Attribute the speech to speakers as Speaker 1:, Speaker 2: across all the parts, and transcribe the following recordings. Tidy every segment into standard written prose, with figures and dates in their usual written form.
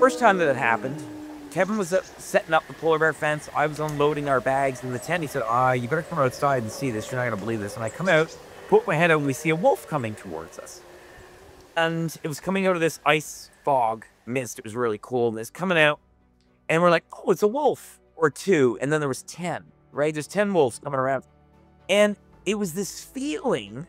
Speaker 1: first time that it happened, Kevin was setting up the polar bear fence. I was unloading our bags in the tent. He said, you better come outside and see this. You're not going to believe this. And I come out, put my head out, and we see a wolf coming towards us. And it was coming out of this ice fog mist. It was really cool. And it's coming out. And we're like, oh, it's a wolf or two. And then there was 10, right? There's 10 wolves coming around. And it was this feeling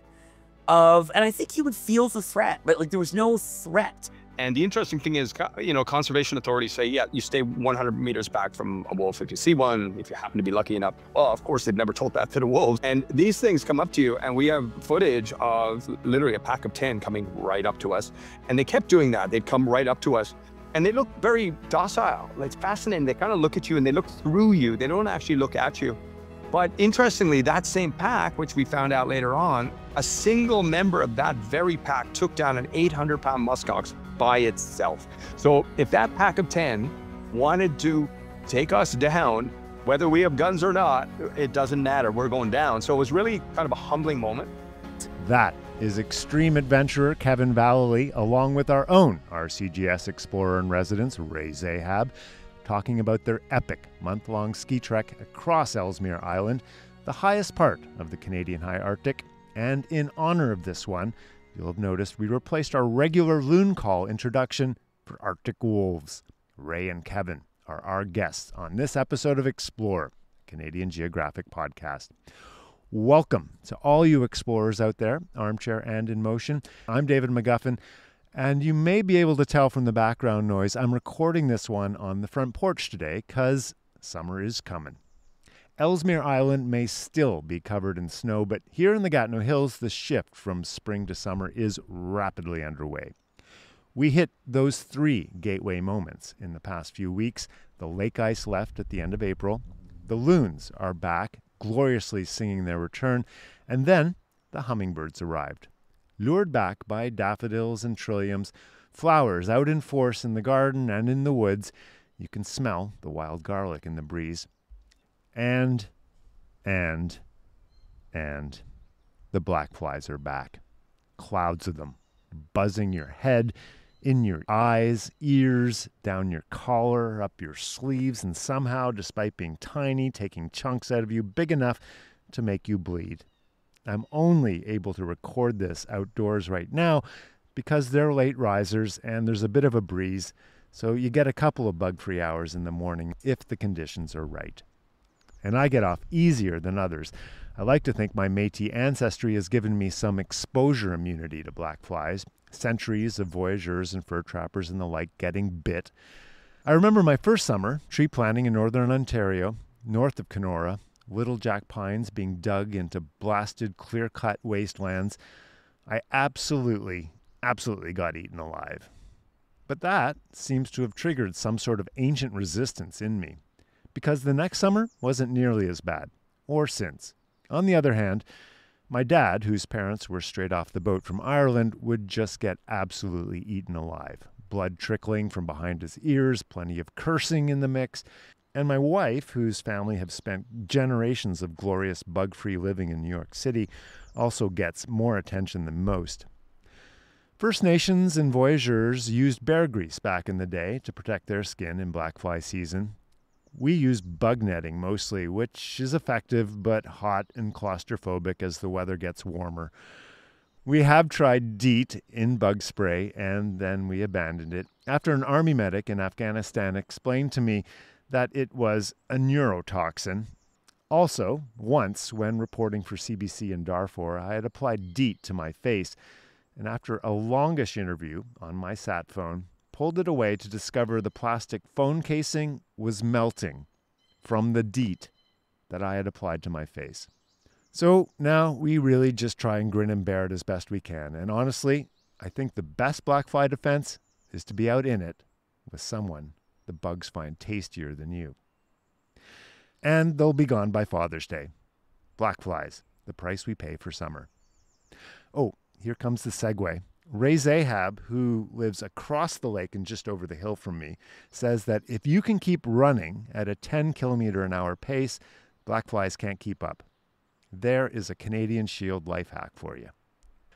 Speaker 1: of, and I think he would feel the threat, but like there was no threat.
Speaker 2: And the interesting thing is, conservation authorities say, yeah, you stay 100 meters back from a wolf if you see one, if you happen to be lucky enough. Well, of course, they've never told that to the wolves. And these things come up to you, and we have footage of literally a pack of 10 coming right up to us. And they kept doing that. They'd come right up to us, and they look very docile. It's fascinating. They kind of look at you, and they look through you. They don't actually look at you. But interestingly, that same pack, which we found out later on, a single member of that very pack took down an 800-pound muskox by itself. So if that pack of 10 wanted to take us down, whether we have guns or not, it doesn't matter. We're going down. So it was really kind of a humbling moment.
Speaker 3: That is extreme adventurer Kevin Vallely, along with our own RCGS explorer in residence, Ray Zahab, talking about their epic month-long ski trek across Ellesmere Island, the highest part of the Canadian high Arctic. And in honor of this one, you'll have noticed we replaced our regular loon call introduction for Arctic wolves. Ray and Kevin are our guests on this episode of Explore, Canadian Geographic Podcast. Welcome to all you explorers out there, armchair and in motion. I'm David McGuffin, and you may be able to tell from the background noise, I'm recording this one on the front porch today because summer is coming. Ellesmere Island may still be covered in snow, but here in the Gatineau Hills, the shift from spring to summer is rapidly underway. We hit those 3 gateway moments in the past few weeks. The lake ice left at the end of April. The loons are back, gloriously singing their return. And then the hummingbirds arrived. Lured back by daffodils and trilliums, flowers out in force in the garden and in the woods, you can smell the wild garlic in the breeze. And the black flies are back. Clouds of them, buzzing your head, in your eyes, ears, down your collar, up your sleeves, and somehow, despite being tiny, taking chunks out of you big enough to make you bleed. I'm only able to record this outdoors right now because they're late risers and there's a bit of a breeze, so you get a couple of bug-free hours in the morning if the conditions are right. And I get off easier than others. I like to think my Métis ancestry has given me some exposure immunity to black flies, centuries of voyageurs and fur trappers and the like getting bit. I remember my first summer tree planting in northern Ontario, north of Kenora, little jack pines being dug into blasted, clear-cut wastelands. I absolutely got eaten alive. But that seems to have triggered some sort of ancient resistance in me, because the next summer wasn't nearly as bad, or since. On the other hand, my dad, whose parents were straight off the boat from Ireland, would just get absolutely eaten alive. Blood trickling from behind his ears, plenty of cursing in the mix. And my wife, whose family have spent generations of glorious bug-free living in New York City, also gets more attention than most. First Nations and voyageurs used bear grease back in the day to protect their skin in black fly season. We use bug netting mostly, which is effective but hot and claustrophobic as the weather gets warmer. We have tried DEET in bug spray, and then we abandoned it after an army medic in Afghanistan explained to me that it was a neurotoxin. Also, once when reporting for CBC in Darfur, I had applied DEET to my face, and after a longish interview on my sat phone, pulled it away to discover the plastic phone casing was melting from the DEET that I had applied to my face. So now we really just try and grin and bear it as best we can. And honestly, I think the best black fly defense is to be out in it with someone the bugs find tastier than you. And they'll be gone by Father's Day. Black flies, the price we pay for summer. Oh, here comes the segue. Ray Zahab, who lives across the lake and just over the hill from me, says that if you can keep running at a 10-kilometer-an-hour pace, black flies can't keep up. There is a Canadian Shield life hack for you.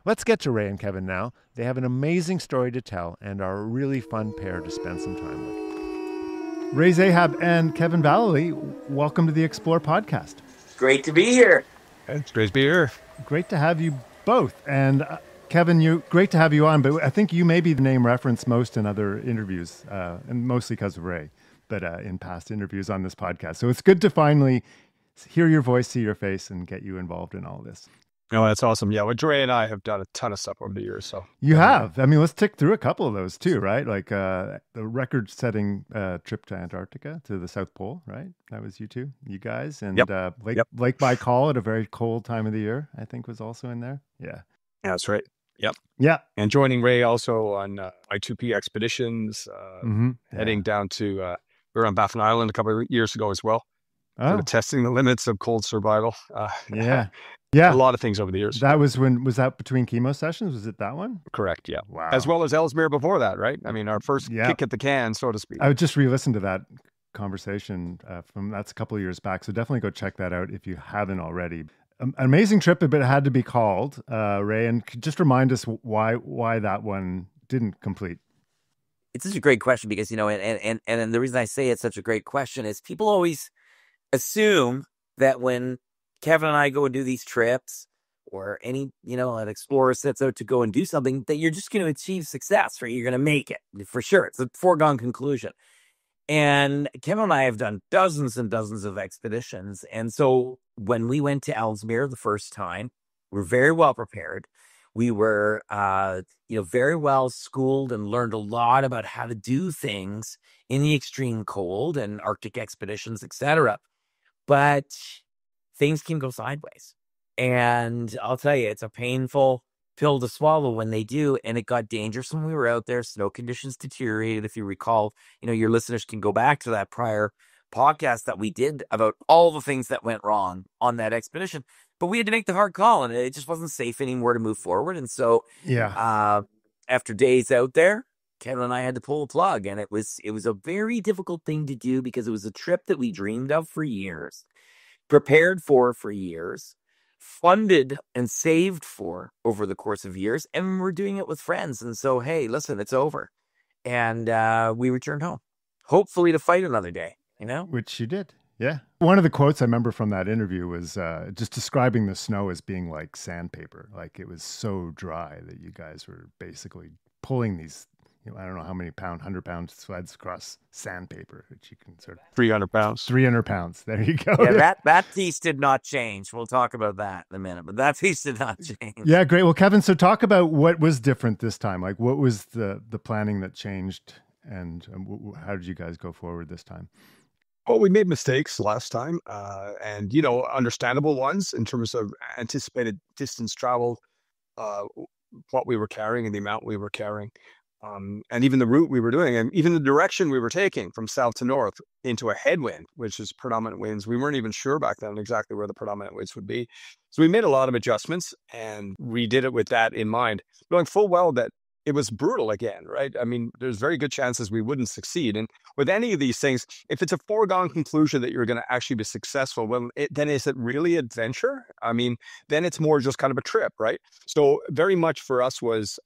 Speaker 3: Let's get to Ray and Kevin now. They have an amazing story to tell and are a really fun pair to spend some time with. Ray Zahab and Kevin Vallely, welcome to the Explore podcast.
Speaker 1: Great to be here.
Speaker 2: It's great to be here.
Speaker 3: Great to have you both. And Kevin, great to have you on, but I think you may be the name referenced most in other interviews, and mostly because of Ray, but in past interviews on this podcast. So it's good to finally hear your voice, see your face, and get you involved in all this.
Speaker 2: Oh, that's awesome. Yeah, well, Dre and I have done a ton of stuff over the years. So
Speaker 3: you have. I mean, let's tick through a couple of those too, right? Like the record-setting trip to Antarctica, to the South Pole, right? That was you two, you guys, and Lake Baikal at a very cold time of the year, I think, was also in there. Yeah,
Speaker 2: that's right. Yep.
Speaker 3: Yeah.
Speaker 2: And joining Ray also on I2P expeditions, heading down to we were on Baffin Island a couple of years ago as well. Sort of testing the limits of cold survival.
Speaker 3: Yeah.
Speaker 2: A lot of things over the years.
Speaker 3: That was that between chemo sessions? Was it that one?
Speaker 2: Correct, yeah.
Speaker 3: Wow.
Speaker 2: As well as Ellesmere before that, right? I mean, our first kick at the can, so to speak.
Speaker 3: I would just re-listen to that conversation that's a couple of years back. So definitely go check that out if you haven't already. An amazing trip, but it had to be called, Ray. And just remind us why that one didn't complete.
Speaker 1: It's such a great question because, and the reason I say it's such a great question is people always assume that when Kevin and I go and do these trips, or any, an explorer sets out to go and do something, that you're just going to achieve success, right? You're going to make it for sure. It's a foregone conclusion. And Kevin and I have done dozens and dozens of expeditions. And so when we went to Ellesmere the first time, we were very well prepared. We were, very well schooled and learned a lot about how to do things in the extreme cold and Arctic expeditions, etc. But things can go sideways. And I'll tell you, it's a painful pill to swallow when they do. And it got dangerous when we were out there. Snow conditions deteriorated. If you recall, your listeners can go back to that prior podcast that we did about all the things that went wrong on that expedition. But we had to make the hard call, and it just wasn't safe anymore to move forward. And so after days out there, Kevin and I had to pull a plug. And it was a very difficult thing to do because it was a trip that we dreamed of for years, prepared for years, funded and saved for over the course of years, and we're doing it with friends. And so, hey, listen, it's over. And we returned home, hopefully to fight another day,
Speaker 3: Which you did. Yeah. One of the quotes I remember from that interview was just describing the snow as being like sandpaper. Like it was so dry that you guys were basically pulling these, I don't know how many 100-pound sleds across sandpaper, which you can sort of
Speaker 2: 300 pounds.
Speaker 3: 300 pounds. There you go.
Speaker 1: Yeah, that piece did not change. We'll talk about that in a minute, but that piece did not change.
Speaker 3: Yeah, great. Well, Kevin, so talk about what was different this time. Like what was the planning that changed, and how did you guys go forward this time?
Speaker 2: Well, we made mistakes last time, and understandable ones in terms of anticipated distance traveled, what we were carrying and the amount we were carrying. And even the route we were doing, and even the direction we were taking from south to north into a headwind, which is predominant winds. We weren't even sure back then exactly where the predominant winds would be. So we made a lot of adjustments and we did it with that in mind, knowing full well that it was brutal again, right? I mean, there's very good chances we wouldn't succeed. And with any of these things, if it's a foregone conclusion that you're going to actually be successful, well, then is it really adventure? I mean, then it's more just kind of a trip, right? So very much for us was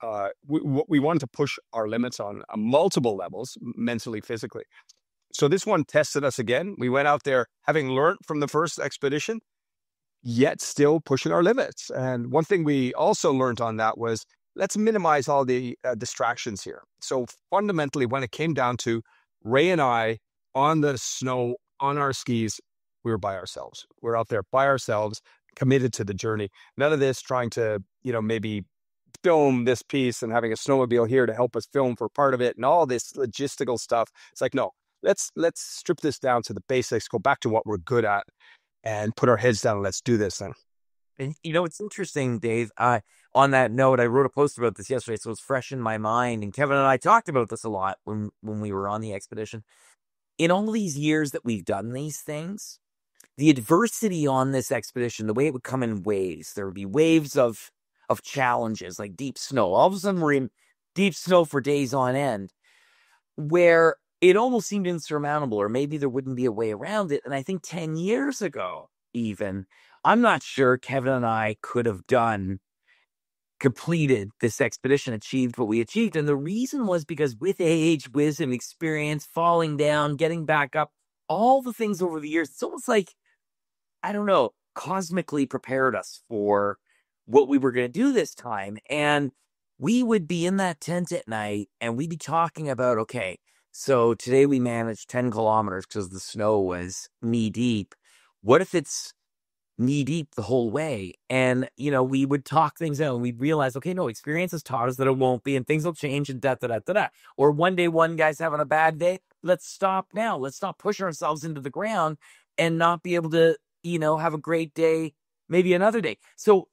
Speaker 2: we wanted to push our limits on multiple levels, mentally, physically. So this one tested us again. We went out there having learned from the first expedition, yet still pushing our limits. And one thing we also learned on that was, let's minimize all the distractions here. So fundamentally, when it came down to Ray and I on the snow, on our skis, we were by ourselves. We're out there by ourselves, committed to the journey. None of this trying to, maybe film this piece and having a snowmobile here to help us film for part of it and all this logistical stuff. It's like, no, let's strip this down to the basics, go back to what we're good at and put our heads down and let's do this then.
Speaker 1: And it's interesting, Dave. On that note, I wrote a post about this yesterday, so it's fresh in my mind. And Kevin and I talked about this a lot when we were on the expedition. In all these years that we've done these things, the adversity on this expedition, the way it would come in waves, there would be waves of challenges, like deep snow. All of a sudden, we're in deep snow for days on end, where it almost seemed insurmountable, or maybe there wouldn't be a way around it. And I think 10 years ago, even, I'm not sure Kevin and I could have done completed this expedition, achieved what we achieved. And the reason was because with age, wisdom, experience, falling down, getting back up, all the things over the years, it's almost like, I don't know, cosmically prepared us for what we were going to do this time. And we would be in that tent at night and we'd be talking about, okay, so today we managed 10 kilometers because the snow was knee deep. What if it's knee deep the whole way? And, we would talk things out and we'd realize, okay, no, experience has taught us that it won't be and things will change and da, da, da, da, da. Or one day, one guy's having a bad day. Let's stop now. Let's not push ourselves into the ground and not be able to, have a great day, maybe another day. So,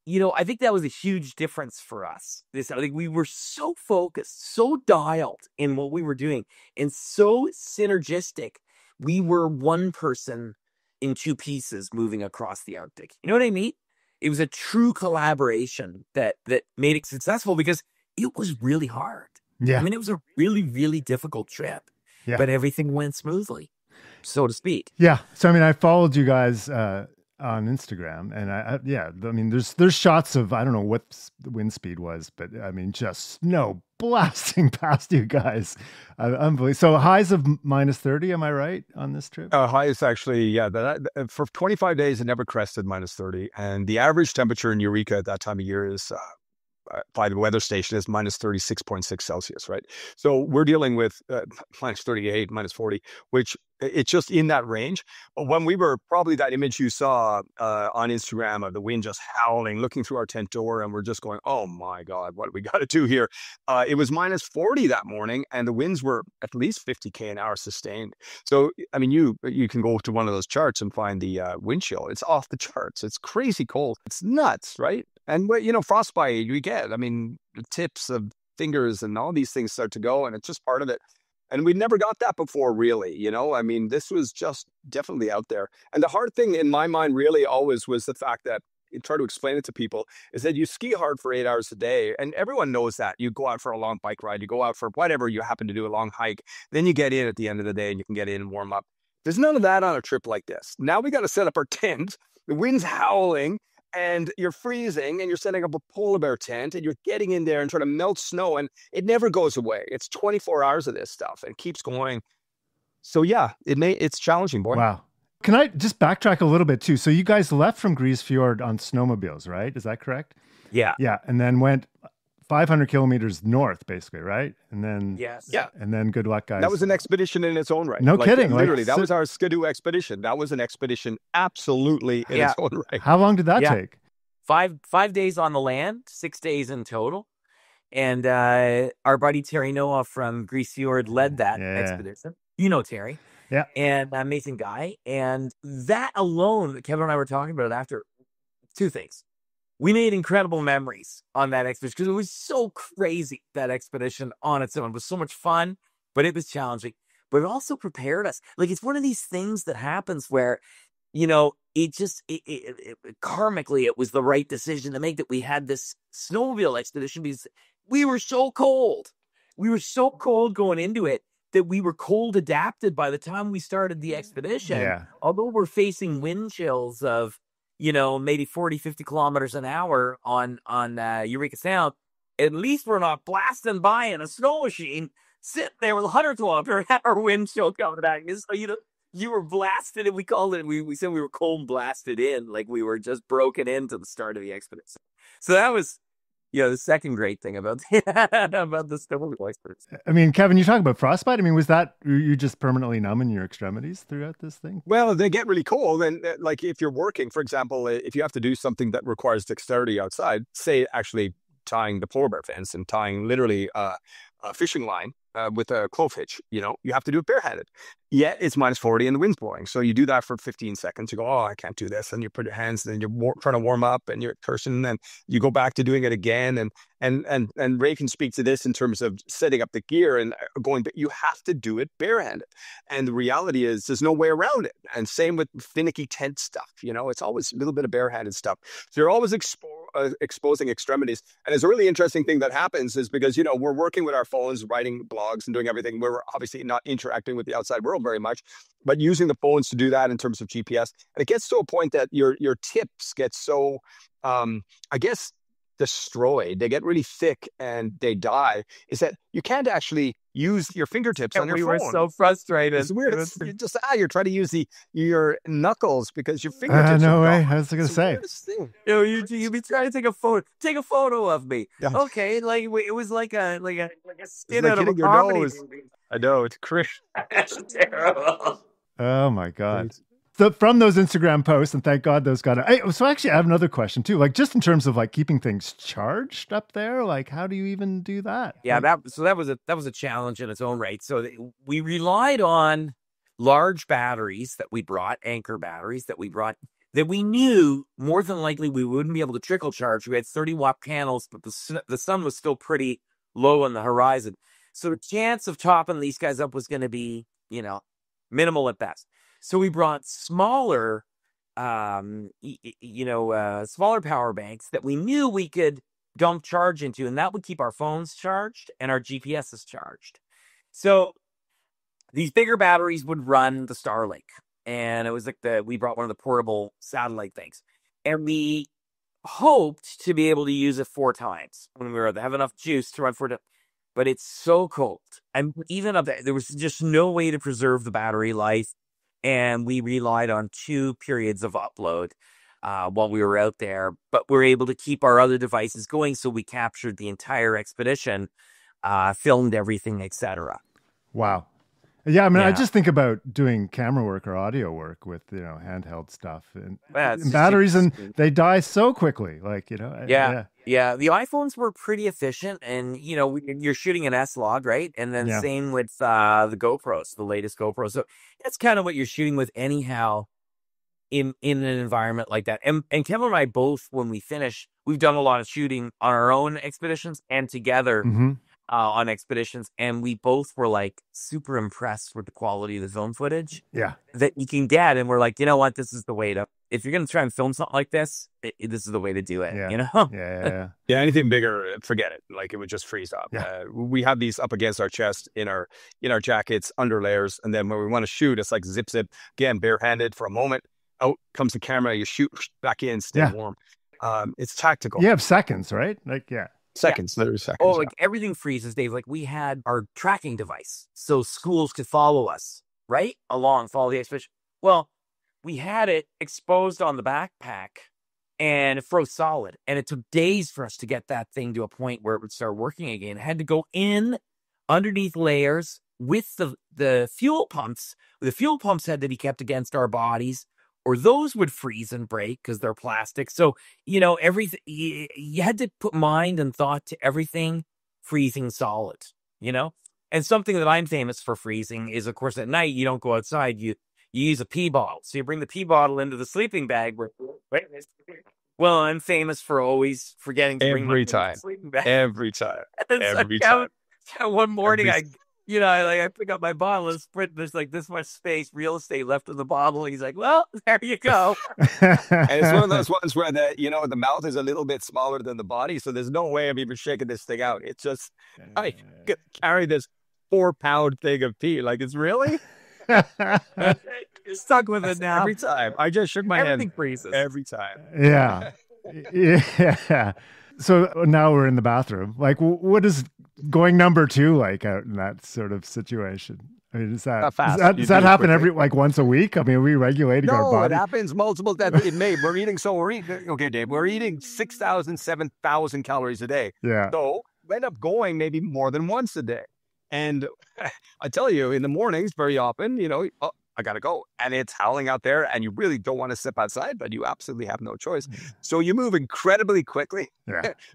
Speaker 1: I think that was a huge difference for us. I think we were so focused, so dialed in what we were doing and so synergistic. We were one person in two pieces moving across the Arctic. You know what I mean? It was a true collaboration that made it successful because it was really hard.
Speaker 3: Yeah.
Speaker 1: I mean, it was a really, really difficult trip,
Speaker 3: Yeah.
Speaker 1: but everything went smoothly, so to speak.
Speaker 3: Yeah. So, I mean, I followed you guys on Instagram and I mean, there's shots of, I don't know what the wind speed was, but I mean, just snow blasting past you guys. Unbelievable. So highs of minus 30, am I right on this trip?
Speaker 2: Highest actually, yeah. For 25 days, it never crested minus 30. And the average temperature in Eureka at that time of year is, by the weather station, is minus 36.6 Celsius, right? So we're dealing with minus 38, minus 40, which it's just in that range. But when we were, probably that image you saw on Instagram of the wind just howling, looking through our tent door, and we're just going, oh my God, what do we got to do here? It was minus 40 that morning, and the winds were at least 50 an hour sustained. So, I mean, you can go to one of those charts and find the wind chill. It's off the charts. It's crazy cold. It's nuts, right? And, frostbite you get, I mean, the tips of fingers and all these things start to go, and it's just part of it. And we never got that before, really, I mean, this was just definitely out there. And the hard thing in my mind really always was the fact that, you try to explain it to people, is that you ski hard for 8 hours a day. And everyone knows that. You go out for a long bike ride, you go out for whatever you happen to do, a long hike, then you get in at the end of the day and you can get in and warm up. There's none of that on a trip like this. Now we got to set up our tent, the wind's howling, and you're freezing, and you're setting up a polar bear tent, and you're getting in there and trying to melt snow, and it never goes away. It's 24 hours of this stuff, and it keeps going. So yeah, it's challenging, boy.
Speaker 3: Wow. Can I just backtrack a little bit too? So you guys left from Grise Fiord on snowmobiles, right? Is that correct?
Speaker 1: Yeah.
Speaker 3: Yeah, and then went 500 kilometers north, basically, right? And then,
Speaker 1: yes.
Speaker 2: Yeah.
Speaker 3: And then good luck, guys.
Speaker 2: That was an expedition in its own right.
Speaker 3: No kidding.
Speaker 2: Literally, that was our Skidoo expedition. That was an expedition absolutely in its own right.
Speaker 3: How long did that take?
Speaker 1: 5 days on the land, 6 days in total. And our buddy Terry Noah from Grise Fiord led that expedition. You know Terry.
Speaker 3: Yeah.
Speaker 1: And amazing guy. And that alone, Kevin and I were talking about it after, two things. We made incredible memories on that expedition because it was so crazy, that expedition on its own. It was so much fun, but it was challenging. But it also prepared us. Like, it's one of these things that happens where, it just, karmically, it was the right decision to make that we had this snowmobile expedition because we were so cold. We were so cold going into it that we were cold adapted by the time we started the expedition.
Speaker 3: Yeah.
Speaker 1: Although we're facing wind chills of, maybe 40, 50 kilometers an hour on Eureka Sound, at least we're not blasting by in a snow machine, sitting there with 100-kilometer-an-hour wind chill coming at you. So, you were blasted, and we called it, we said we were cold blasted in, like we were just broken into the start of the expedition. So that was, the second great thing about about the snowmobile expedition.
Speaker 3: I mean, Kevin, you talk about frostbite. I mean, was that you just permanently numb in your extremities throughout this thing?
Speaker 2: Well, they get really cold. And like if you're working, for example, if you have to do something that requires dexterity outside, say actually tying the polar bear fence and tying literally a fishing line with a clove hitch, you have to do it barehanded. Yet it's minus 40 and the wind's blowing. So you do that for 15 seconds. You go, oh, I can't do this. And you put your hands, and then you're trying to warm up, and you're cursing, and then you go back to doing it again. And Ray can speak to this in terms of setting up the gear and going, but you have to do it barehanded. And the reality is there's no way around it. And same with finicky tent stuff. It's always a little bit of barehanded stuff. So you're always exposing extremities. And it's a really interesting thing that happens is because, we're working with our phones, writing blogs and doing everything. We're obviously not interacting with the outside world very much, but using the phones to do that in terms of GPS. And it gets to a point that your tips get so, I guess, destroyed, they get really thick and they die, is that you can't actually use your fingertips on your
Speaker 1: we
Speaker 2: phone.
Speaker 1: were so frustrated.
Speaker 2: It's weird. You're trying to use your knuckles because your fingertips
Speaker 3: no
Speaker 2: are
Speaker 3: way.
Speaker 2: gone.
Speaker 3: I was going to
Speaker 2: It's the
Speaker 3: say.
Speaker 2: weirdest thing.
Speaker 1: You be trying to take a photo. Take a photo of me.
Speaker 2: Yeah.
Speaker 1: Okay, like it was like a skin
Speaker 2: like
Speaker 1: out of a
Speaker 2: hitting your
Speaker 1: comedy
Speaker 2: nose.
Speaker 1: movie.
Speaker 2: I know, it's crazy.
Speaker 1: That's terrible.
Speaker 3: Oh my God. So from those Instagram posts, and thank God those got it. So actually I have another question too. Like just in terms of like keeping things charged up there, like how do you even do that?
Speaker 1: Yeah,
Speaker 3: Like,
Speaker 1: that was a challenge in its own right. So we relied on large batteries that we brought, anchor batteries that we brought, that we knew more than likely we wouldn't be able to trickle charge. We had 30-watt panels, but the sun was still pretty low on the horizon. So the chance of topping these guys up was going to be, minimal at best. So we brought smaller, smaller power banks that we knew we could dump charge into, and that would keep our phones charged and our GPSs charged. So these bigger batteries would run the Starlink, and it was like we brought one of the portable satellite things, and we hoped to be able to use it 4 times when we were to have enough juice to run 4 times. But it's so cold, and even up there was just no way to preserve the battery life, and we relied on 2 periods of upload while we were out there. But we were able to keep our other devices going, so we captured the entire expedition, filmed everything, etc.
Speaker 3: wow. Yeah, I mean, I
Speaker 1: Yeah.
Speaker 3: just think about doing camera work or audio work with, handheld stuff and,
Speaker 1: Yeah, it's
Speaker 3: and
Speaker 1: just-
Speaker 3: batteries, and they die so quickly. Like,
Speaker 1: Yeah. The iPhones were pretty efficient, and you're shooting an S-Log, right? And then
Speaker 3: Yeah.
Speaker 1: same with the GoPros, the latest GoPros. So that's kind of what you're shooting with anyhow in an environment like that. And Kevin and I both, when we finish, we've done a lot of shooting on our own expeditions and together
Speaker 3: Mm-hmm.
Speaker 1: on expeditions, and we both were like super impressed with the quality of the film footage
Speaker 3: Yeah.
Speaker 1: that you can get, and we're like, you know what, this is the way to, if you're gonna try and film something like this, this is the way to do it.
Speaker 3: Yeah. Yeah.
Speaker 2: Yeah, anything bigger, forget it. Like it would just freeze up.
Speaker 3: Yeah.
Speaker 2: We have these up against our chest in our jackets, under layers, and then when we want to shoot, it's like zip. Again, barehanded for a moment. Out comes the camera. You shoot back in, stay
Speaker 3: Yeah.
Speaker 2: warm. It's tactical.
Speaker 3: You have seconds, right? Like, yeah.
Speaker 2: Seconds, literally seconds.
Speaker 1: Oh, like everything freezes, Dave. Like we had our tracking device, so schools could follow us, right? Follow the expedition. Well, we had it exposed on the backpack, and it froze solid. And it took days for us to get that thing to a point where it would start working again. It had to go in underneath layers with the fuel pumps. The fuel pumps had to be kept against our bodies, or those would freeze and break because they're plastic. So, everything, you had to put mind and thought to everything freezing solid, And something that I'm famous for freezing is, of course, at night, you don't go outside, you use a pee bottle. So you bring the pee bottle into the sleeping bag. Well, I'm famous for always forgetting to bring my sleeping bag.
Speaker 2: Every time.
Speaker 1: Every time. One morning, I pick up my bottle and sprint. There's like this much space, real estate left in the bottle. He's like, "Well, there you go."
Speaker 2: And it's one of those ones where the mouth is a little bit smaller than the body, so there's no way of even shaking this thing out. It's just I carry this 4-pound thing of pee. Like it's really
Speaker 1: You're stuck with it now.
Speaker 2: every time. I just shook my
Speaker 1: Everything
Speaker 2: head
Speaker 1: freezes.
Speaker 2: every time.
Speaker 3: Yeah. Yeah. So now we're in the bathroom. Like, what is going number 2 like out in that sort of situation? I mean,
Speaker 2: Not fast.
Speaker 3: does that happen every once a week? I mean, are we regulating our
Speaker 2: No,
Speaker 3: body?
Speaker 2: it happens multiple times. We're eating okay, Dave. We're eating 6,000, 7,000 calories a day.
Speaker 3: Yeah.
Speaker 2: So we end up going maybe more than once a day. And I tell you, in the mornings, very often, I got to go. And it's howling out there, and you really don't want to step outside, but you absolutely have no choice. So you move incredibly quickly,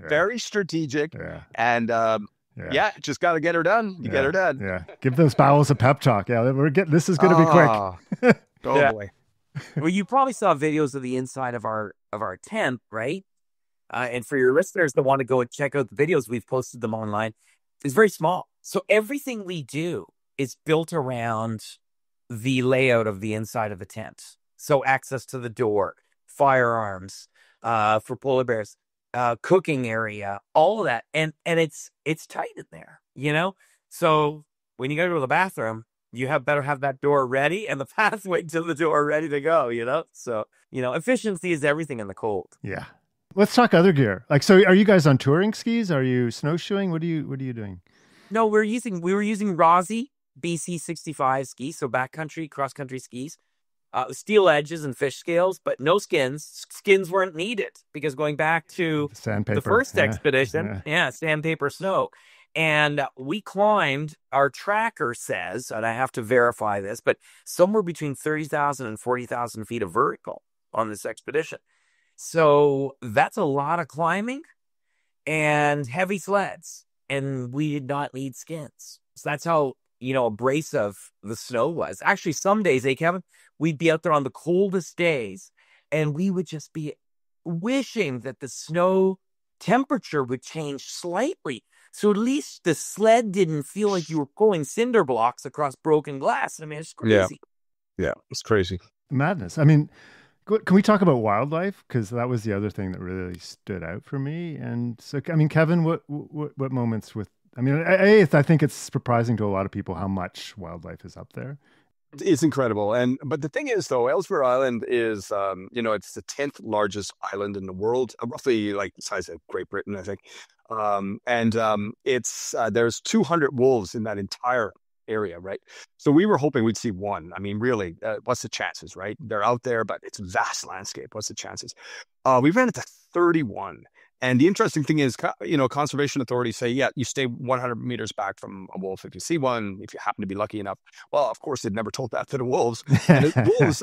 Speaker 2: very strategic, and just got to get her done. You get her done.
Speaker 3: Yeah. Give those bowels a pep talk. Yeah, this is going to be quick.
Speaker 2: Oh, boy.
Speaker 1: Well, you probably saw videos of the inside of our tent, right? And for your listeners that want to go and check out the videos, we've posted them online. It's very small. So everything we do is built around the layout of the inside of the tent. So access to the door, firearms, for polar bears, cooking area, all of that. And it's tight in there, So when you go to the bathroom, you better have that door ready and the pathway to the door ready to go, So, efficiency is everything in the cold.
Speaker 3: Yeah. Let's talk other gear. Like, so are you guys on touring skis? Are you snowshoeing? What are you doing?
Speaker 1: No, we were using Rossi BC 65 skis, so backcountry, cross country skis. Steel edges and fish scales, but no skins. Skins weren't needed because going back to
Speaker 3: Sandpaper.
Speaker 1: the first expedition, sandpaper snow. And we climbed, our tracker says, and I have to verify this, but somewhere between 30,000 and 40,000 feet of vertical on this expedition. So that's a lot of climbing and heavy sleds. And we did not need skins. So that's how, abrasive the snow was. Actually, some days, Kevin, we'd be out there on the coldest days and we would just be wishing that the snow temperature would change slightly. So at least the sled didn't feel like you were pulling cinder blocks across broken glass. I mean, it's crazy.
Speaker 2: Yeah, it's crazy.
Speaker 3: Madness. I mean, can we talk about wildlife? Because that was the other thing that really stood out for me. And so, I mean, Kevin, what moments with, I mean, I think it's surprising to a lot of people how much wildlife is up there.
Speaker 2: It's incredible. But the thing is, though, Ellesmere Island is, it's the 10th largest island in the world, roughly like the size of Great Britain, I think. There's 200 wolves in that entire area, right? So we were hoping we'd see one. I mean, really, what's the chances, right? They're out there, but it's a vast landscape. What's the chances? We ran into 31. And the interesting thing is, conservation authorities say, yeah, you stay 100 meters back from a wolf if you see one, if you happen to be lucky enough. Well, of course, they've never told that to the wolves. And the wolves,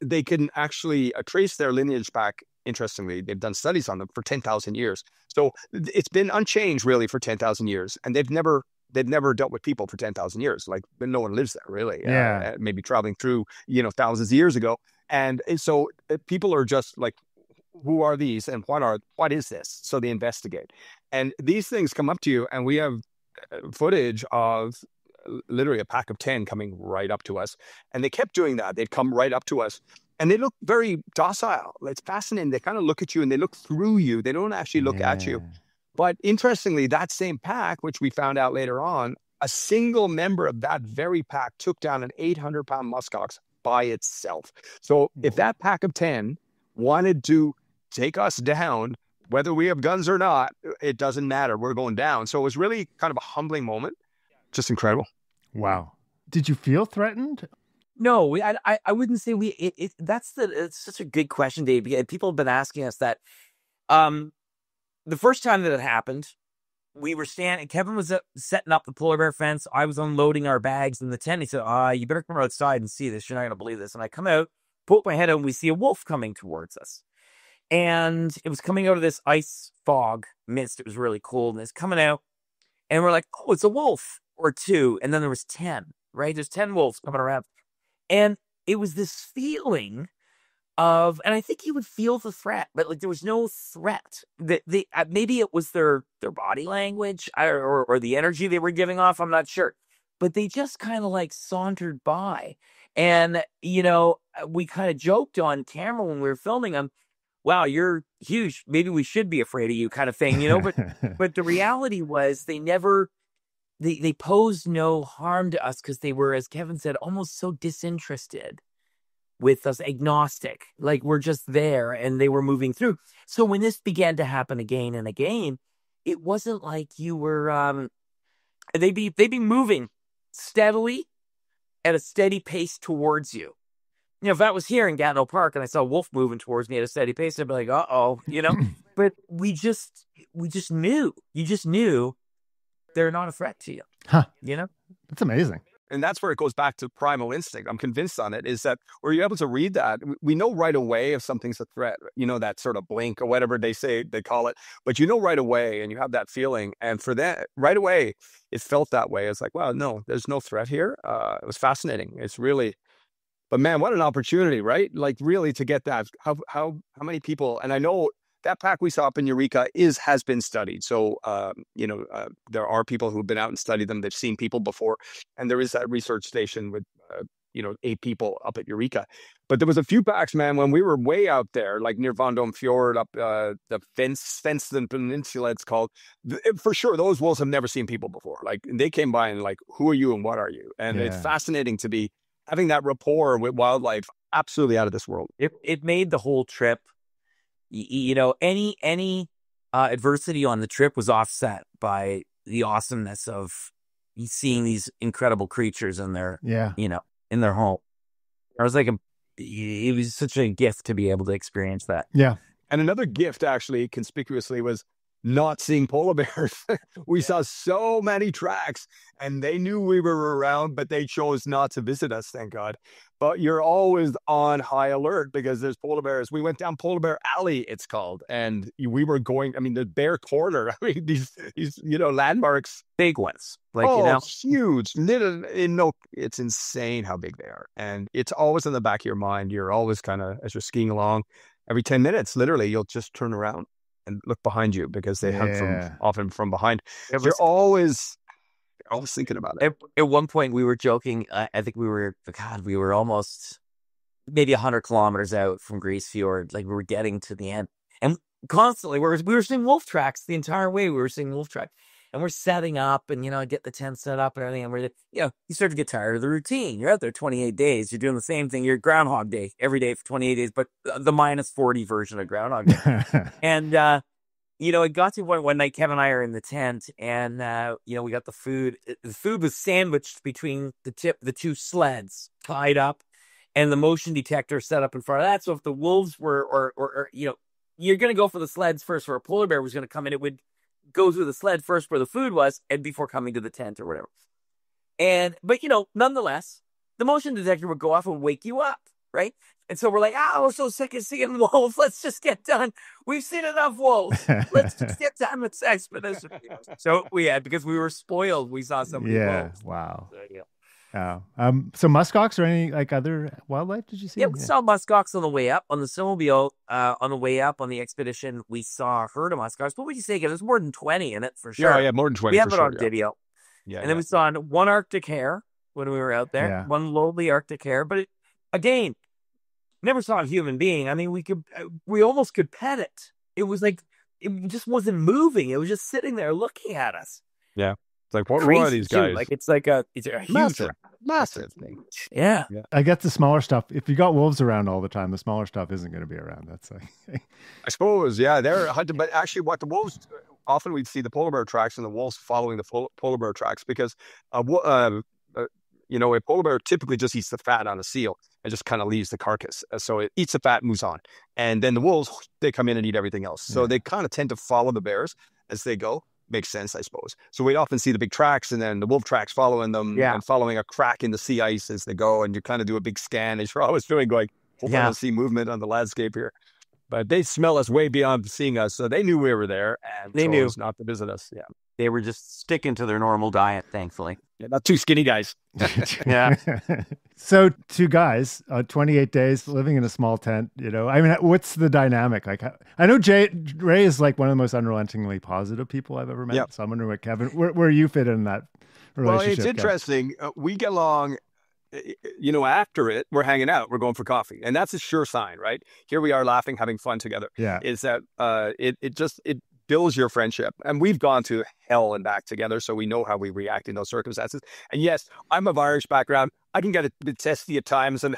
Speaker 2: they can actually trace their lineage back. Interestingly, they've done studies on them for 10,000 years. So it's been unchanged really for 10,000 years. And they've never dealt with people for 10,000 years. Like no one lives there really. Maybe traveling through, thousands of years ago. And so people are just like, who are these and what is this? So they investigate. And these things come up to you, and we have footage of literally a pack of 10 coming right up to us. And they kept doing that. They'd come right up to us. And they look very docile. It's fascinating. They kind of look at you and they look through you. They don't actually look at you. But interestingly, that same pack, which we found out later on, a single member of that very pack took down an 800-pound muskox by itself. So if that pack of 10 wanted to take us down, whether we have guns or not, it doesn't matter. We're going down. So it was really kind of a humbling moment. Just incredible.
Speaker 3: Wow. Did you feel threatened?
Speaker 1: No, I wouldn't say it's such a good question, Dave. Because people have been asking us that. The first time that it happened, we were Kevin was setting up the polar bear fence. I was unloading our bags in the tent. He said, you better come outside and see this. You're not going to believe this. And I come out, poke my head out, and we see a wolf coming towards us. And it was coming out of this ice fog mist. It was really cold. And it's coming out. And we're like, oh, it's a wolf or two. And then there was 10, right? There's 10 wolves coming around. And it was this feeling of, and I think you would feel the threat, but like there was no threat. Maybe it was their body language or the energy they were giving off. I'm not sure, but they just kind of like sauntered by, and we kind of joked on camera when we were filming them. Wow, you're huge. Maybe we should be afraid of you, kind of thing, But the reality was they posed no harm to us because they were, as Kevin said, almost so disinterested with us, agnostic, like we're just there, and they were moving through. So when this began to happen again and again, it wasn't like you were, they'd be moving steadily at a steady pace towards you. If I was here in Gatineau Park and I saw a wolf moving towards me at a steady pace, I'd be like, uh-oh, but we just knew, you just knew they're not a threat to you.
Speaker 3: Huh. That's amazing.
Speaker 2: And that's where it goes back to primal instinct. I'm convinced on it, is that were you able to read that? We know right away if something's a threat, that sort of blink or whatever they call it. But right away, and you have that feeling. And for that, right away, it felt that way. It's like, well, no, there's no threat here. It was fascinating. It's really, but man, what an opportunity, right? Like really to get that. How many people, and I know that pack we saw up in Eureka has been studied. So, there are people who've been out and studied them. They've seen people before. And there is that research station with, 8 people up at Eureka. But there was a few packs, man, when we were way out there, like near Vendome Fjord, up the Fenced Peninsula, it's called. For sure, those wolves have never seen people before. Like they came by and like, who are you and what are you? And it's fascinating to be having that rapport with wildlife, absolutely out of this world.
Speaker 1: It made the whole trip Any adversity on the trip was offset by the awesomeness of seeing these incredible creatures in their, in their home. I was like, it was such a gift to be able to experience that.
Speaker 3: Yeah.
Speaker 2: And another gift, actually, conspicuously, was not seeing polar bears. We saw so many tracks, and they knew we were around, but they chose not to visit us, thank God. But you're always on high alert because there's polar bears. We went down Polar Bear Alley, it's called, and we were going, the bear corner. These landmarks.
Speaker 1: Big ones.
Speaker 2: Huge. It's insane how big they are. And it's always in the back of your mind. You're always kind of, as you're skiing along, every 10 minutes, literally, you'll just turn around and look behind you because they hunt often from behind. You're always thinking about it.
Speaker 1: At one point, we were joking. I think we were almost maybe 100 kilometers out from Grise Fiord. Like, we were getting to the end. And constantly, we were seeing wolf tracks the entire way. We were seeing wolf tracks. And we're setting up and, get the tent set up and everything. And we're, you start to get tired of the routine. You're out there 28 days. You're doing the same thing. You're Groundhog Day every day for 28 days, but the minus 40 version of Groundhog Day. And, it got to one night, Kevin and I are in the tent and, we got the food. The food was sandwiched between the two sleds tied up and the motion detector set up in front of that. So if the wolves were, you're going to go for the sleds first, or a polar bear was going to come in, it would go through the sled first where the food was and before coming to the tent or whatever. But nonetheless, the motion detector would go off and wake you up, right? And so we're like, we're so sick of seeing wolves. Let's just get done. We've seen enough wolves. Let's just get done with expedition. So because we were spoiled, we saw so many wolves.
Speaker 3: Wow. So muskox or any other wildlife did you see?
Speaker 1: Yeah, we saw muskox on the way up on the snowmobile. On the way up on the expedition, we saw a herd of muskox. What would you say? There's more than 20 in it for sure.
Speaker 2: Yeah, more than 20.
Speaker 1: We have it on video.
Speaker 2: Yeah,
Speaker 1: and then we saw one Arctic hare when we were out there.
Speaker 3: Yeah.
Speaker 1: One lonely Arctic hare, but again, never saw a human being. I mean, we almost could pet it. It was like it just wasn't moving. It was just sitting there looking at us.
Speaker 2: Yeah. It's like, what are these guys?
Speaker 1: It's a huge
Speaker 2: massive thing.
Speaker 1: Yeah.
Speaker 3: I get the smaller stuff. If you got wolves around all the time, the smaller stuff isn't going to be around. That's
Speaker 2: I suppose, yeah, they're hunting. But actually, what the wolves often we'd see the polar bear tracks and the wolves following the polar bear tracks because a polar bear typically just eats the fat on a seal and just kind of leaves the carcass. So it eats the fat, moves on, and then the wolves, they come in and eat everything else. So they kind of tend to follow the bears as they go. Makes sense, I suppose. So we'd often see the big tracks and then the wolf tracks following them and following a crack in the sea ice as they go. And you kind of do a big scan as you're always doing, going, hopefully I don't see movement on the landscape here. But they smell us way beyond seeing us. So they knew we were there and they knew not to visit us. Yeah.
Speaker 1: They were just sticking to their normal diet, thankfully.
Speaker 2: Yeah, not two skinny guys.
Speaker 1: Yeah.
Speaker 3: So 2 guys, 28 days living in a small tent, what's the dynamic? I know Ray is like one of the most unrelentingly positive people I've ever met. Yep. So I'm wondering what Kevin, where you fit in that relationship.
Speaker 2: Well, it's interesting. We get along, after it, we're hanging out, we're going for coffee. And that's a sure sign, right? Here we are laughing, having fun together.
Speaker 3: Yeah.
Speaker 2: Is that it builds your friendship. And we've gone to hell and back together, so we know how we react in those circumstances. And yes, I'm of Irish background. I can get a bit testy at times and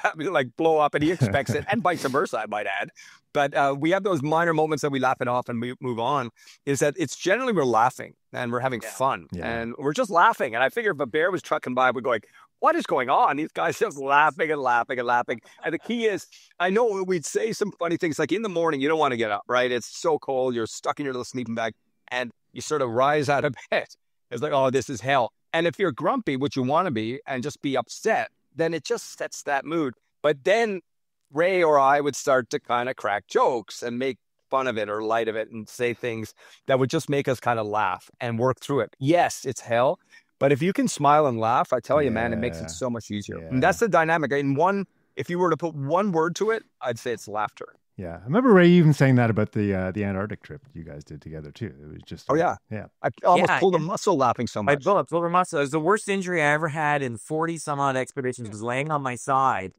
Speaker 2: blow up, and he expects it, and vice versa, I might add. But we have those minor moments that we laugh it off and we move on. Is that it's generally we're laughing and we're having fun and we're just laughing. And I figure if a bear was trucking by, we're going, what is going on? These guys just laughing and laughing and laughing. And the key is, I know we'd say some funny things like in the morning, you don't want to get up, right? It's so cold. You're stuck in your little sleeping bag and you sort of rise out of bed. It's like, oh, this is hell. And if you're grumpy, which you want to be, and just be upset, then it just sets that mood. But then Ray or I would start to kind of crack jokes and make fun of it or light of it and say things that would just make us kind of laugh and work through it. Yes, it's hell. But if you can smile and laugh, I tell you, man, it makes it so much easier. And that's the dynamic. If you were to put one word to it, I'd say it's laughter.
Speaker 3: Yeah. I remember Ray even saying that about the Antarctic trip you guys did together too. It was just...
Speaker 2: Yeah. I almost pulled a muscle laughing so much.
Speaker 1: I pulled a muscle. It was the worst injury I ever had in 40 some odd expeditions. Was laying on my side.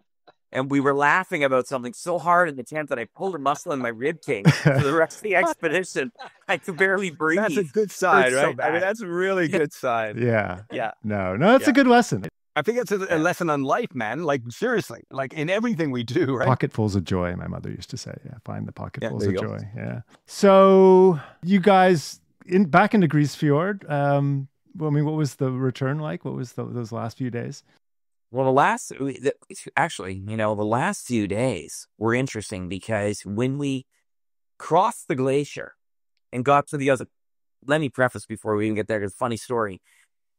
Speaker 1: And we were laughing about something so hard in the tent that I pulled a muscle in my rib cage for the rest of the expedition. I could barely breathe.
Speaker 2: That's a good sign, right? I mean, that's a really good sign.
Speaker 3: Yeah.
Speaker 2: Yeah.
Speaker 3: No, it's a good lesson.
Speaker 2: I think it's a lesson on life, man. Like, seriously, like in everything we do, right?
Speaker 3: Pocketfuls of joy, my mother used to say. Yeah, find the pocketfuls
Speaker 2: there
Speaker 3: of
Speaker 2: you go.
Speaker 3: joy. Yeah. So you guys back into Grise Fiord. Well, I mean, what was the return like? What was those last few days?
Speaker 1: Well, the last few days were interesting because when we crossed the glacier and got to the other, let me preface before we even get there, 'cause funny story.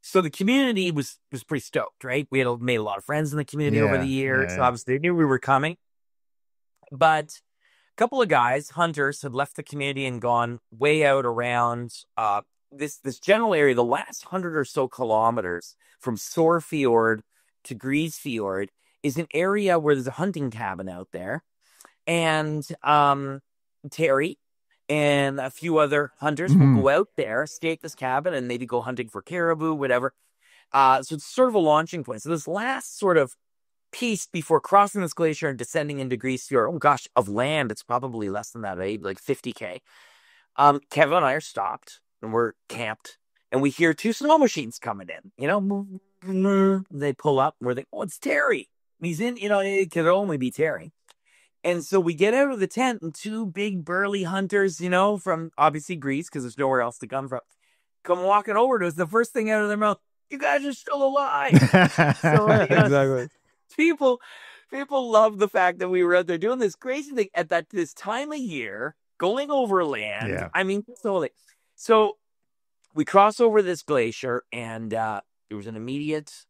Speaker 1: So the community was pretty stoked, right? We had made a lot of friends in the community over the years. So obviously they knew we were coming. But a couple of guys, hunters, had left the community and gone way out around this general area. The last 100 or so kilometers from Sore Fiord to Grise Fiord is an area where there's a hunting cabin out there. And Terry and a few other hunters will go out there, stay at this cabin, and maybe go hunting for caribou, whatever. So it's sort of a launching point. So this last sort of piece before crossing this glacier and descending into Grise Fiord, oh gosh, of land, it's probably less than that, like 50K. Kevin and I are stopped, and we're camped, and we hear two snow machines coming in. They pull up, and we're like, oh, it's Terry. And he's in, it could only be Terry. And so we get out of the tent, and two big burly hunters, from obviously Greece, because there's nowhere else to come from, come walking over to us. The first thing out of their mouth, you guys are still alive. So,
Speaker 2: Exactly.
Speaker 1: People love the fact that we were out there doing this crazy thing at this time of year, going over land.
Speaker 3: Yeah.
Speaker 1: I mean, so we cross over this glacier, and there was an immediate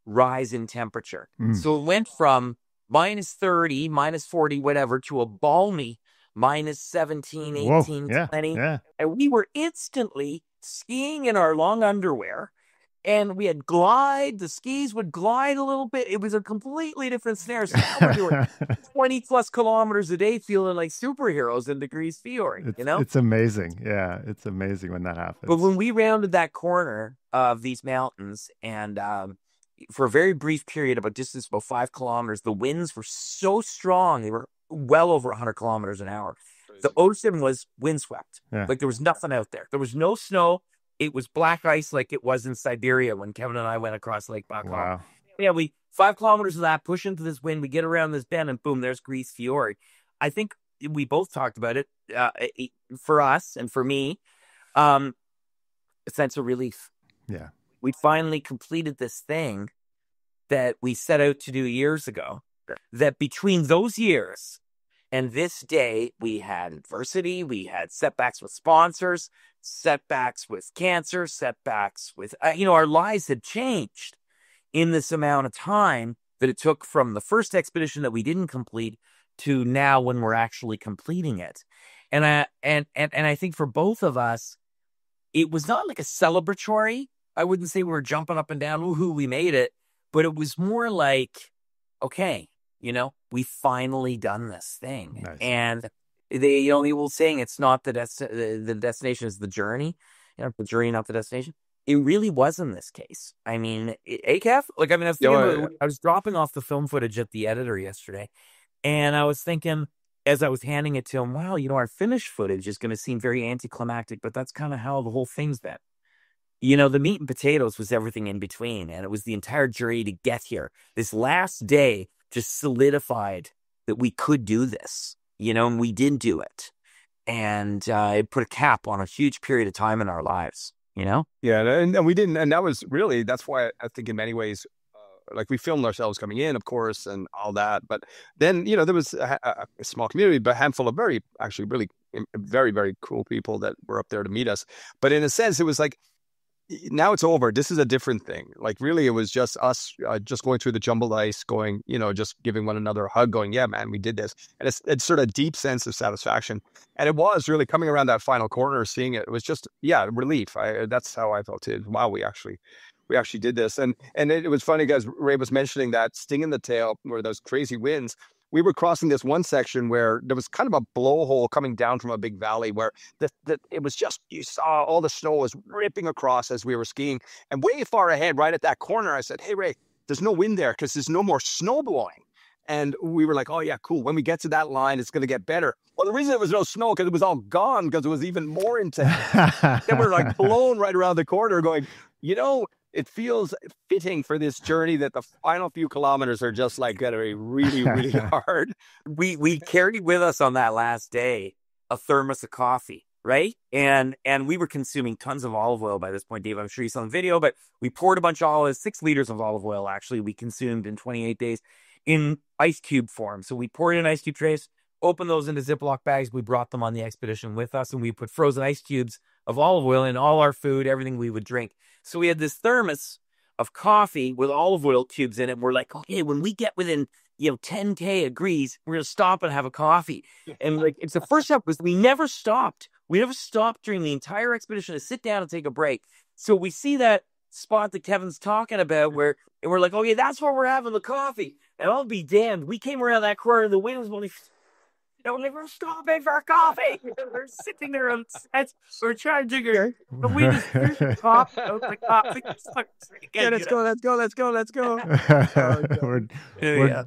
Speaker 1: rise in temperature. So it went from minus 30, minus 40, whatever, to a balmy minus 17, 18, 20.
Speaker 3: Yeah.
Speaker 1: And we were instantly skiing in our long underwear. And we had the skis would glide a little bit. It was a completely different scenario. So now we're doing 20 plus kilometers a day, feeling like superheroes in the Grise Fiord,
Speaker 3: It's amazing. Yeah, it's amazing when that happens.
Speaker 1: But when we rounded that corner of these mountains, and for a very brief period, about 5 kilometers, the winds were so strong. They were well over 100 kilometers an hour. The ocean was windswept.
Speaker 3: Yeah.
Speaker 1: Like there was nothing out there. There was no snow. It was black ice like it was in Siberia when Kevin and I went across Lake Baikal.
Speaker 3: Wow.
Speaker 1: Yeah, 5 kilometers of that, push into this wind, we get around this bend, and boom, there's Grise Fiord. I think we both talked about it. For us and for me, a sense of relief.
Speaker 3: Yeah.
Speaker 1: We finally completed this thing that we set out to do years ago. That between those years and this day, we had adversity, we had setbacks with sponsors, setbacks with cancer, setbacks with, our lives had changed in this amount of time that it took from the first expedition that we didn't complete to now when we're actually completing it. And I think for both of us, it was not like a celebratory. I wouldn't say we were jumping up and down, woohoo, we made it, but it was more like, okay, we finally done this thing.
Speaker 3: Nice.
Speaker 1: And the old saying, it's not the destination is the journey, the journey, not the destination. It really was in this case. I mean, ACAF, I was dropping off the film footage at the editor yesterday, and I was thinking, as I was handing it to him, wow, our finished footage is going to seem very anticlimactic, but that's kind of how the whole thing's been. The meat and potatoes was everything in between, and it was the entire journey to get here. This last day just solidified that we could do this, and we did do it. And it put a cap on a huge period of time in our lives, Yeah,
Speaker 2: and we didn't, and that's why I think in many ways, like we filmed ourselves coming in, of course, and all that. But then, there was a small community, but a handful of really very, very cool people that were up there to meet us. But in a sense, it was like, now it's over. This is a different thing. Like really, it was just us just going through the jumbled ice, going, just giving one another a hug, going, yeah, man, we did this. And it's sort of a deep sense of satisfaction. And it was really coming around that final corner, seeing it. It was just, relief. That's how I felt it. Wow, we actually did this. And it was funny, guys. Ray was mentioning that sting in the tail, where those crazy winds. We were crossing this one section where there was kind of a blowhole coming down from a big valley where it was just, you saw all the snow was ripping across as we were skiing. And way far ahead, right at that corner, I said, hey, Ray, there's no wind there because there's no more snow blowing. And we were like, oh, yeah, cool. When we get to that line, it's going to get better. Well, the reason there was no snow because it was all gone because it was even more intense. Then we're like blown right around the corner going, it feels fitting for this journey that the final few kilometers are just like going to be really, really hard.
Speaker 1: We carried with us on that last day a thermos of coffee, right? And we were consuming tons of olive oil by this point, Dave. I'm sure you saw the video, but we poured a bunch of olives, 6 liters of olive oil, actually, we consumed in 28 days in ice cube form. So we poured in ice cube trays, opened those into Ziploc bags. We brought them on the expedition with us, and we put frozen ice cubes of olive oil in all our food, everything we would drink. So we had this thermos of coffee with olive oil cubes in it. We're like, okay, when we get within 10K of Grise, we're gonna stop and have a coffee. And like, it's the first step, because we never stopped. We never stopped during the entire expedition to sit down and take a break. So we see that spot that Kevin's talking about and we're like, okay, that's where we're having the coffee. And I'll be damned, we came around that corner and the wind was only, we're stopping for coffee. We're sitting there on sets. We're trying to get the wind is top out the coffee.
Speaker 2: Yeah, let's go.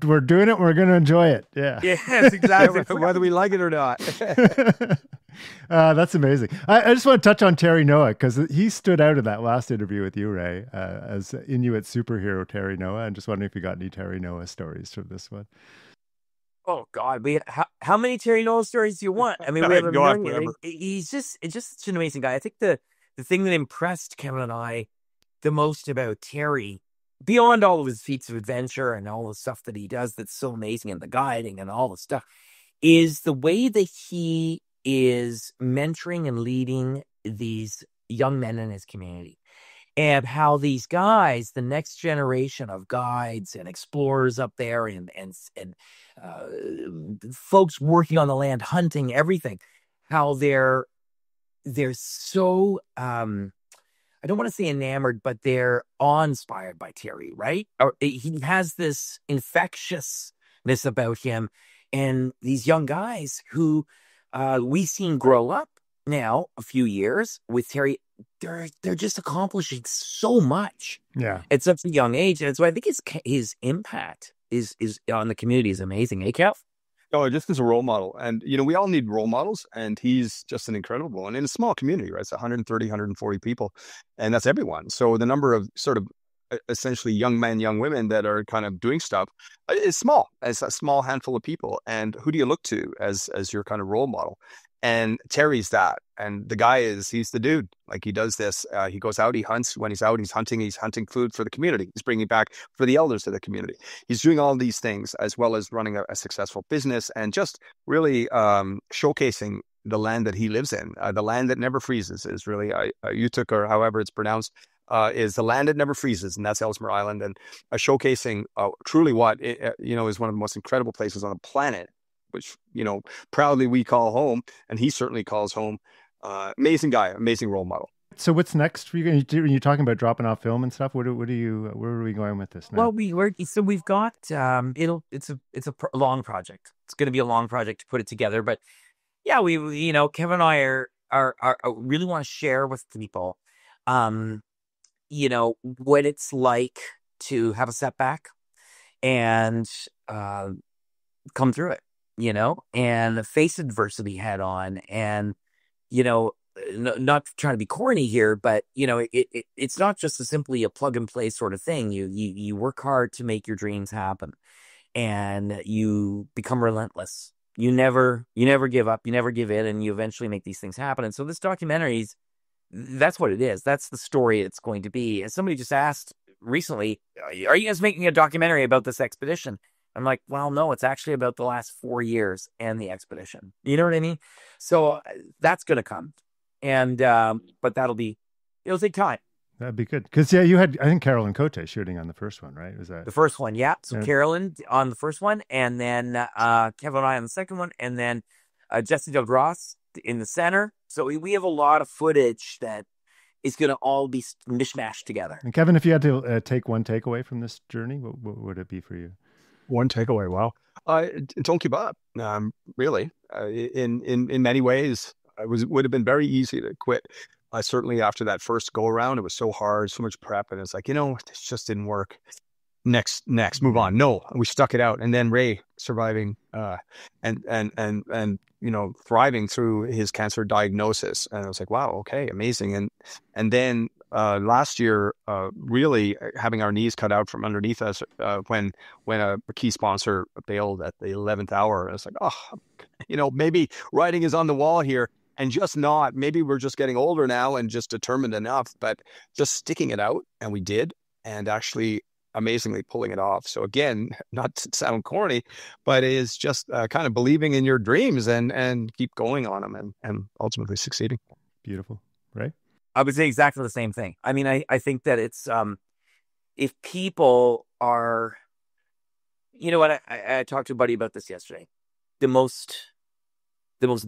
Speaker 3: We're doing it. We're going to enjoy it. Yeah.
Speaker 1: Yes, exactly.
Speaker 2: Whether we like it or not.
Speaker 3: That's amazing. I just want to touch on Terry Noah, because he stood out in that last interview with you, Ray, as Inuit superhero Terry Noah. I'm just wondering if you got any Terry Noah stories from this one.
Speaker 1: Oh God, how many Terry Noah stories do you want? I mean, we have a million. He's just such an amazing guy. I think the thing that impressed Kevin and I the most about Terry, beyond all of his feats of adventure and all the stuff that he does that's so amazing, and the guiding and all the stuff, is the way that he is mentoring and leading these young men in his community. And how these guys, the next generation of guides and explorers up there, and folks working on the land, hunting, everything, how they're so I don't want to say enamored, but they're awe-inspired by Terry, right? Or he has this infectiousness about him, and these young guys who we've seen grow up now a few years with Terry. They're just accomplishing so much, at such a young age, and so I think his impact is on the community is amazing. Kev?
Speaker 2: Oh, just as a role model, and we all need role models, and he's just an incredible one in a small community, right? It's 130, 140 people, and that's everyone. So the number of sort of essentially young men, young women that are kind of doing stuff is small. It's a small handful of people, and who do you look to as your kind of role model? And Terry's that. And the guy he's the dude. Like, he does this. He goes out, he hunts. When he's out, he's hunting food for the community. He's bringing back for the elders of the community. He's doing all these things, as well as running a successful business, and just really showcasing the land that he lives in. The land that never freezes is really, Utuk, or however it's pronounced, is the land that never freezes. And that's Ellesmere Island. And showcasing truly what, is one of the most incredible places on the planet, which, proudly we call home, and he certainly calls home. Amazing guy, amazing role model.
Speaker 3: So what's next for you? When you're talking about dropping off film and stuff, where are we going with this now?
Speaker 1: Well, we've got it's a long project. It's going to be a long project to put it together, but yeah, we Kevin and I are really want to share with people, what it's like to have a setback and come through it. And face adversity head on, and, not trying to be corny here, but, it's not just simply a plug and play sort of thing. You work hard to make your dreams happen, and you become relentless. You never give up, you never give in, and you eventually make these things happen. And so this documentary that's what it is. That's the story it's going to be. And somebody just asked recently, are you guys making a documentary about this expedition? I'm like, well, no, it's actually about the last 4 years and the expedition. You know what I mean? So that's going to come. And, but it'll take time.
Speaker 3: That'd be good. Because, you had, I think, Carolyn Cote shooting on the first one, right? Was that
Speaker 1: the first one? Yeah. So Carolyn on the first one, and then Kevin and I on the second one, and then Jesse Del Ross in the center. So we have a lot of footage that is going to all be mishmashed together.
Speaker 3: And Kevin, if you had to take one takeaway from this journey, what would it be for you?
Speaker 2: One takeaway. Wow. Don't give up. Really. In many ways, would have been very easy to quit. Certainly after that first go around, it was so hard, so much prep, and it's like, this just didn't work. Next, move on. No, we stuck it out, and then Ray surviving, and thriving through his cancer diagnosis, and I was like, wow, okay, amazing. And then last year, really having our knees cut out from underneath us when a key sponsor bailed at the 11th hour. It's like, oh, maybe writing is on the wall here, and just not. Maybe we're just getting older now and just determined enough, but just sticking it out, and we did, and actually amazingly pulling it off. So again, not to sound corny, but it is just kind of believing in your dreams and keep going on them and ultimately succeeding.
Speaker 3: Beautiful, right?
Speaker 1: I would say exactly the same thing. I mean, I think that it's, if people are, I talked to a buddy about this yesterday. The most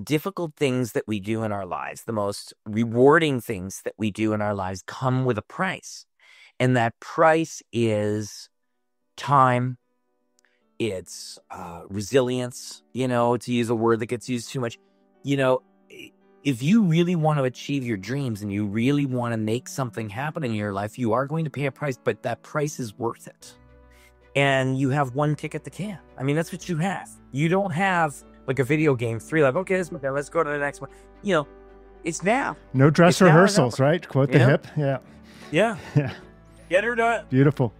Speaker 1: difficult things that we do in our lives, the most rewarding things that we do in our lives come with a price. And that price is time, it's resilience, to use a word that gets used too much. If you really want to achieve your dreams and you really want to make something happen in your life, you are going to pay a price, but that price is worth it. And you have one ticket to can. I mean, that's what you have. You don't have like a video game, 3 level. Okay, let's go to the next one. It's now.
Speaker 3: No dress rehearsals, right? Quote the hip. Yeah.
Speaker 1: Yeah.
Speaker 3: Yeah.
Speaker 1: Get her done.
Speaker 3: Beautiful.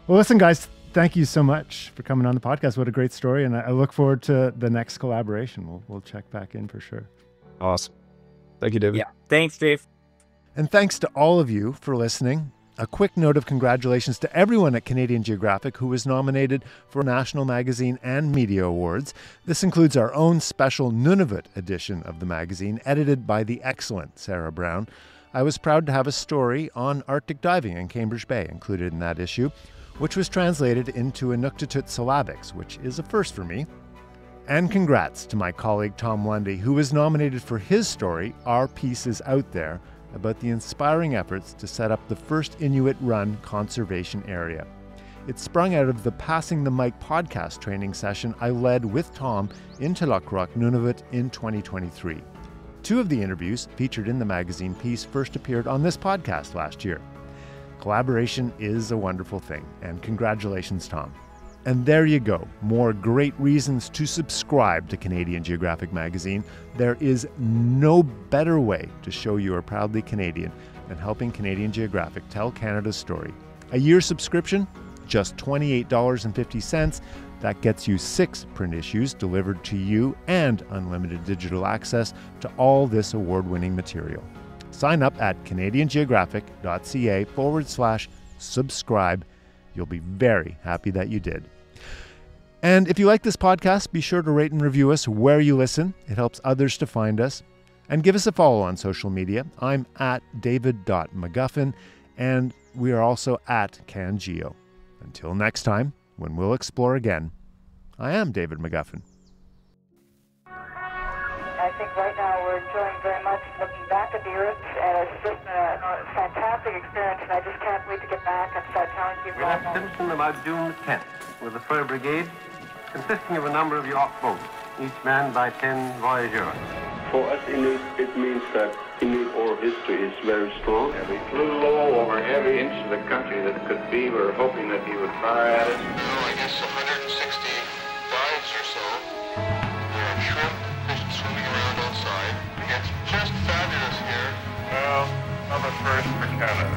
Speaker 3: Well, listen, guys, thank you so much for coming on the podcast. What a great story. And I look forward to the next collaboration. We'll check back in for sure.
Speaker 2: Awesome. Thank you, David.
Speaker 1: Yeah. Thanks, Dave.
Speaker 3: And thanks to all of you for listening. A quick note of congratulations to everyone at Canadian Geographic who was nominated for National Magazine and Media Awards. This includes our own special Nunavut edition of the magazine, edited by the excellent Sarah Brown. I was proud to have a story on Arctic diving in Cambridge Bay included in that issue, which was translated into Inuktitut syllabics, which is a first for me. And congrats to my colleague Tom Lundy, who was nominated for his story, Our Piece is Out There, about the inspiring efforts to set up the first Inuit-run conservation area. It sprung out of the Passing the Mic podcast training session I led with Tom in Tlakruk, Nunavut in 2023. 2 of the interviews featured in the magazine piece first appeared on this podcast last year. Collaboration is a wonderful thing, and congratulations, Tom. And there you go, more great reasons to subscribe to Canadian Geographic Magazine. There is no better way to show you are proudly Canadian than helping Canadian Geographic tell Canada's story. A year subscription, just $28.50. That gets you 6 print issues delivered to you and unlimited digital access to all this award-winning material. Sign up at canadiangeographic.ca/subscribe. You'll be very happy that you did. And if you like this podcast, be sure to rate and review us where you listen. It helps others to find us. And give us a follow on social media. I'm at david.mcguffin, and we are also at CanGeo. Until next time, when we'll explore again, I am David McGuffin.
Speaker 4: I think right now we're enjoying very much looking back at the Earth, and it's just a fantastic experience, and I just can't wait to get back and start telling people
Speaker 5: We
Speaker 4: about
Speaker 5: left Simpson about June 10th with the Fur Brigade, consisting of a number of yacht boats, each manned by 10 voyageurs.
Speaker 6: For us Inuit, it means that Inuit oral history is very strong.
Speaker 7: We flew low over every inch of the country that could be. We were hoping that he would fire at us.
Speaker 8: I guess 160 dives or so. There are shrimp, fish swimming around outside. It's just fabulous here.
Speaker 7: Well, I'm a first for Canada.